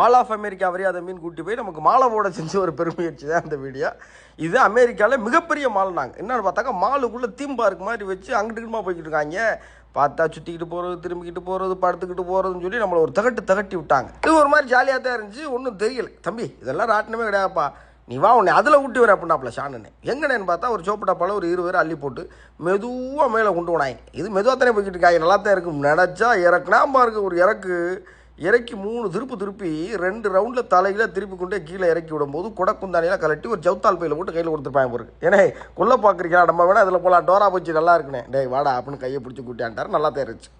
Mall of America வரையும் அதை மீன் கூட்டி போய் நமக்கு மாலை போட செஞ்ச ஒரு பெருமுயற்சி தான் அந்த வீடியோ. இது அமெரிக்காவில் மிகப்பெரிய மால். நாங்கள் என்னென்னு பார்த்தாக்கா மாலுக்குள்ளே தீம் பார்க் மாதிரி வச்சு அங்கிட்டுமா போய்கிட்டு இருக்காங்க. பார்த்தா சுற்றிக்கிட்டு போகிறது, திரும்பிக்கிட்டு போகிறது, படுத்துக்கிட்டு போகிறதுன்னு சொல்லி நம்மளை ஒரு தகட்டி விட்டாங்க. இது ஒரு மாதிரி ஜாலியாக தான் இருந்துச்சு. ஒன்றும் தெரியல. தம்பி இதெல்லாம் ராட்டினமே கிடையாதுப்பா, நீ வா உன்னை அதில் ஊட்டி வர அப்படின்னாப்ல ஷானுன்னு. எங்கன்னு பார்த்தா ஒரு சோப்பு டப்பாவில் ஒரு 20 பேர் அள்ளி போட்டு மெதுவாக மேலே கொண்டு போனாங்க. இது மெதுவாக தானே போய்கிட்டு இருக்காங்க, நல்லா தான் இருக்கும். நினச்சா இறக்குனாம்பா இருக்குது. ஒரு இறக்கி 3 திருப்பி 2 ரவுண்டில் தலையில திருப்பி கொண்டே கீழே இறக்கி விடும்போது குடக்குந்தானியெல்லாம் கலட்டி ஒரு ஜவுத்தால் பையில் போட்டு கையில் கொடுத்துருப்பாங்க பாருக்கு. ஏன்னா கொல்ல பார்க்குறீங்களா, நம்ம வேணா அதில் போகலாம், டோரா போச்சு நல்லா இருக்குனே, டேய் வாடா அப்படின்னு கையை பிடிச்சி கூட்டியான்ட்டார். நல்லா தான் இருந்துச்சு.